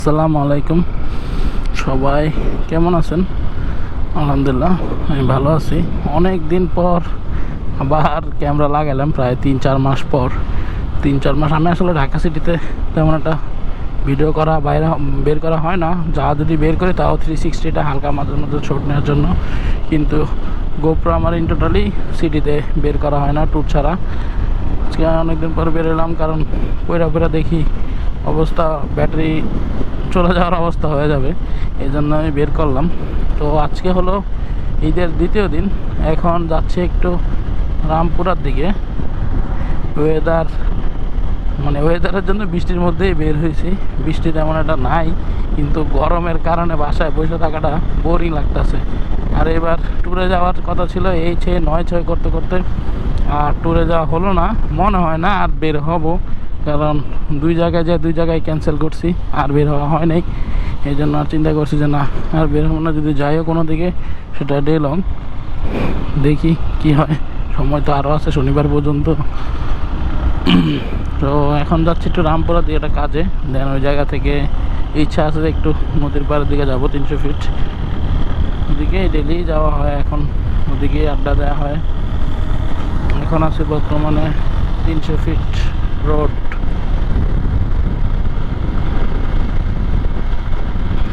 আসসালামু আলাইকুম, সবাই কেমন আছেন? আলহামদুলিল্লাহ আমি ভালো আছি। অনেক দিন পর আবার ক্যামেরা লাগালাম, প্রায় 3-4 মাস পর। 3-4 মাস আমি আসলে ঢাকা সিটিতে তেমন একটা ভিডিও করা বের করা হয় না। যা যদি বের করি তাও 360টা হালকা মাঝে মধ্যে ছোট নেওয়ার জন্য, কিন্তু গোপ্রো আমার ইন টোটালি সিটিতে বের করা হয় না ট্যুর ছাড়া। আজকে অনেকদিন পর বের এলাম, কারণ পয়রা দেখি অবস্থা, ব্যাটারি চলে যাওয়ার অবস্থা হয়ে যাবে, এই জন্য আমি বের করলাম। তো আজকে হলো ঈদের দ্বিতীয় দিন, এখন যাচ্ছে একটু রামপুরার দিকে। ওয়েদারের জন্য বৃষ্টির মধ্যেই বের হয়েছি। বৃষ্টি তেমন একটা নাই, কিন্তু গরমের কারণে বাসায় বসে থাকাটা বোরিং লাগতেছে। আর এবার ট্যুরে যাওয়ার কথা ছিল, এই 6-9 করতে করতে আর ট্যুরে যাওয়া হলো না, মনে হয় না আর বের হব। কারণ দুই জায়গায় ক্যান্সেল করছি, আর বের হওয়া হয় নাই। এই জন্য আর চিন্তা করছি যে না, আর বের হবো না। যদি যাইও কোনো দিকে, সেটা ডে লং, দেখি কি হয়। সময় তো আরও আছে, শনিবার পর্যন্ত। তো এখন যাচ্ছি একটু রামপুরা দিয়ে একটা কাজে। দেন ওই জায়গা থেকে ইচ্ছা আছে যে একটু নদীর পাড়ের দিকে যাব, 300 ফিট ওদিকে ডেলি যাওয়া হয়। এখন ওদিকে আড্ডা দেওয়া হয়। এখন আছে বর্তমানে 300 ফিট রোড।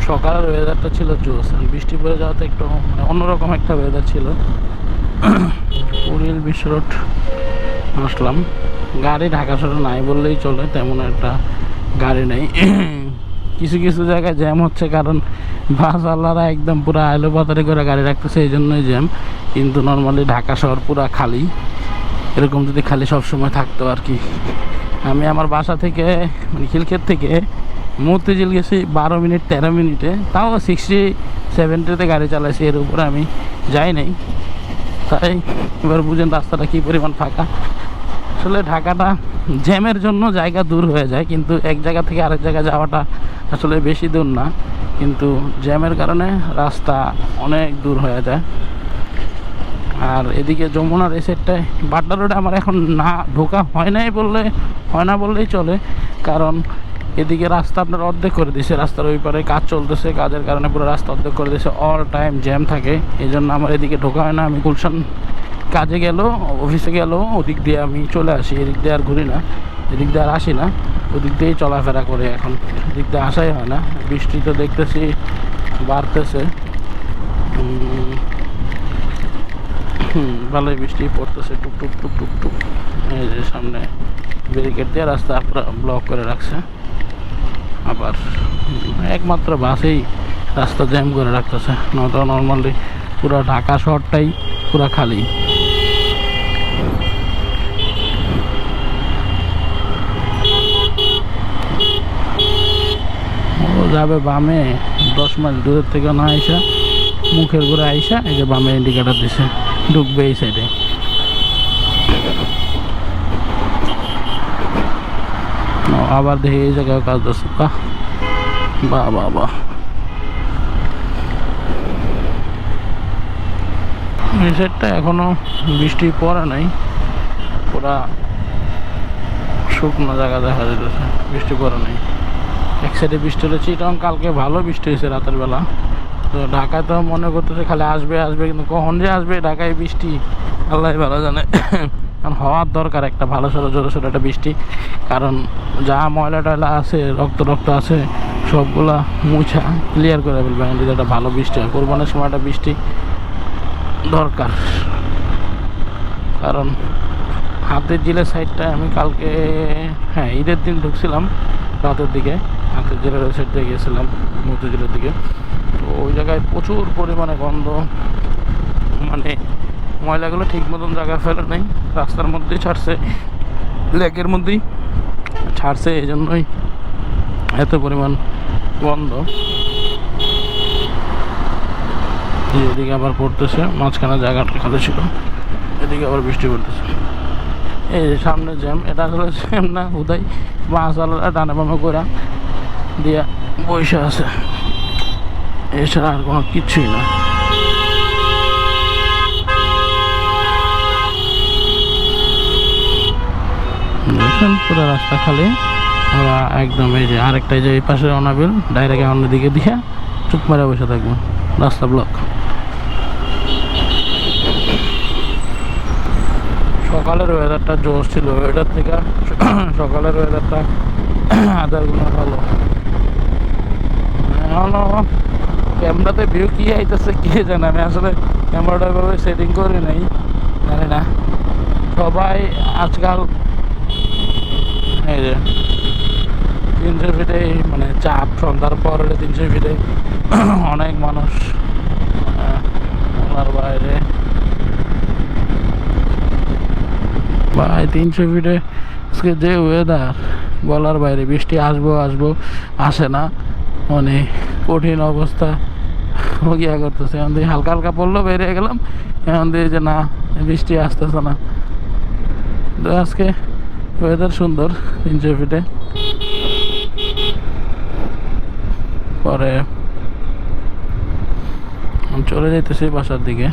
সকালের ওয়েদারটা ছিল জোস, বৃষ্টি পড়ে যাওয়াতে একটু অন্যরকম একটা ওয়েদার ছিল। পুরীর বিশ্ব রোড আসলাম। গাড়ি ঢাকা শহরে নাই বললেই চলে, তেমন একটা গাড়ি নেই। কিছু কিছু জায়গায় জ্যাম হচ্ছে, কারণ বাসওয়ালারা একদম পুরো আইলো পাতারি করে গাড়ি রাখতেছে, এই জন্যই জ্যাম। কিন্তু নর্মালি ঢাকা শহর পুরো খালি। এরকম যদি খালি সবসময় থাকতো আর কি। আমি আমার বাসা থেকে খিলক্ষেত থেকে মতিঝিল গেছি 12-13 মিনিটে, তাও 60-70-তে গাড়ি চালাইছি, এর উপরে আমি যাই নাই। তাই এবার বুঝেন রাস্তাটা কী পরিমাণ ফাঁকা। আসলে ঢাকাটা জ্যামের জন্য জায়গা দূর হয়ে যায়, কিন্তু এক জায়গা থেকে আরেক জায়গায় যাওয়াটা আসলে বেশি দূর না, কিন্তু জ্যামের কারণে রাস্তা অনেক দূর হয়ে যায়। আর এদিকে যমুনার এই সাইডটায় বাড্ডা রোডে আমার এখন না ঢোকা হয় না বললেই চলে, কারণ এদিকে রাস্তা আপনার অর্ধেক করে দিয়েছে। রাস্তার ওই পারে কাজ চলতেছে, কাজের কারণে পুরো রাস্তা অর্ধেক করে দিয়েছে, অল টাইম জ্যাম থাকে। এই জন্য আমার এদিকে ঢোকা হয় না। আমি গুলশান কাজে গেল, অফিসে গেল, ওদিক দিয়ে আমি চলে আসি। এদিক দিয়ে আর ঘুরি না, এদিক দিয়ে আর আসি না, ওদিক দিয়েই চলাফেরা করে। এখন এদিক দিয়ে আসাই হয় না। বৃষ্টি তো দেখতেছি বাড়তেছে, ভালোই বৃষ্টি পড়তেছে, টুক টুক টুক টুক টুক। এই যে সামনে ব্যারিকেড দিয়ে রাস্তা পুরো ব্লক করে রাখছে। আবার একমাত্র বাসেই রাস্তা জ্যাম করে রাখতেছে, নয়তো নর্মালি পুরো ঢাকা শহরটাই পুরো খালি। ও যাবে বামে, 10 মাইল দূরের থেকে না আইসা, মুখের ঘুরে আইসা এই যে বামে ইন্ডিকেটার দিছে, ঢুকবে এই সাইডে। আবার দেখি এই জায়গায় কাজ দিচ্ছে। বাহ বাহ বাহ। এই সাইডটা এখনো বৃষ্টি পড়ে নাই, পুরা শুকনো জায়গা দেখা যেতেছে, বৃষ্টি পড়ে নাই। এক সাইডে বৃষ্টি হয়েছে, এটা কালকে ভালো বৃষ্টি হয়েছে রাতের বেলা। তো ঢাকায় তো মনে করতেছে খালি আসবে, কিন্তু কখন যে আসবে ঢাকায় বৃষ্টি আল্লাহ ভালো জানে। কারণ হওয়ার দরকার একটা ভালো জোরে সোরে একটা বৃষ্টি, কারণ যা ময়লা টয়লা আছে, রক্ত আছে, সবগুলা মুছা ক্লিয়ার করে ফেলবে যদি একটা ভালো বৃষ্টি হয়। কোরবানির সময় একটা বৃষ্টি দরকার, কারণ হাতের জিলের সাইডটায় আমি কালকে, হ্যাঁ ঈদের দিন ঢুকছিলাম রাতের দিকে, হাতের জিলের ওই সাইড দিয়ে গিয়েছিলাম মতিঝিলের দিকে। তো ওই জায়গায় প্রচুর পরিমাণে গন্ধ, ময়লাগুলো ঠিক মতন জায়গায় ফেলে নেই, রাস্তার মধ্যেই ছাড়ছে, লেকের মধ্যেই ছাড়ছে, এই জন্যই এত পরিমাণ গন্ধ। এদিকে আবার পড়তেছে, মাঝখানে জায়গাটা খালি ছিল, এদিকে আবার বৃষ্টি পড়তেছে। এই সামনে জ্যাম, এটা আসলে জ্যাম না, হুদাই বাসওয়ালারা ডানে বামে করে দিয়া বসে আছে, এছাড়া আর কোনো কিছুই না। পুরো রাস্তা খালি। ওরা একদম এই যে আরেকটা যে এই পাশে অনাবিল ডাইরেক্ট অন্যদিকে দিয়ে চুপ মারে বসে থাকবো, রাস্তা ব্লক। সকালের ওয়েদারটা জোশ ছিল, ওয়েদার থেকে সকালের ওয়েদারটা আধার গুণ ভালো। এখনো ক্যামেরাতে ভিউ কি আইতেছে কে জানে, আমি আসলে ক্যামেরাটা এভাবে সেটিং করে নাই, জানি না। সবাই আজকাল এই যে 300 ফিটে মানে চাপ, সন্ধ্যার পর হলে 300 ফিটে অনেক মানুষ ওনার বাইরে ভাই 300 ফিটে আজকে যে ওয়েদার বলার বাইরে। বৃষ্টি আসবো আসবো আসে না, মানে কঠিন অবস্থা গিয়া করতেছে। এখন দিয়ে হালকা হালকা পড়লো, বেরিয়ে গেলাম, এখন দিয়ে যে না বৃষ্টি আসতেছে না। তো আজকে ওয়েদার সুন্দর 300 ফিটে। পরে চলে যাইতেছি বাসার দিকে।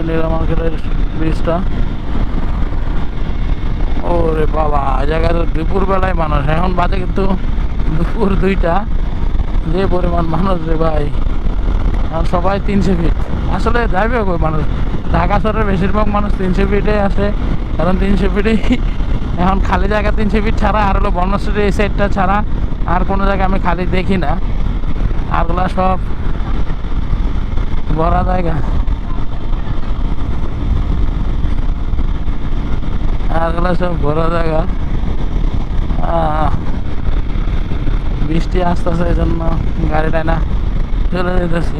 নীলা মার্কেটের ব্রিজটা, ওরে বাবা জায়গায় তো দুপুর বেলায় মানুষ, এখন বাজে কিন্তু দুপুর 2টা, যে পরিমাণ মানুষ রে ভাই। এখন সবাই 300 ফিট, আসলে যাইবে কই মানুষ? ঢাকা শহরের বেশিরভাগ মানুষ 300 ফিটে আসে, কারণ 300 ফিটেই এখন খালি জায়গা 300 ফিট ছাড়া, আর হলো বর্ণশ্রী এই সাইডটা ছাড়া আর কোনো জায়গায় আমি খালি দেখি না, আরগুলা সব ভরা জায়গা, আরগুলা সব ভরা জায়গা। বৃষ্টি আসতেছে এই জন্য গাড়িটায় না চলে যেতেছি।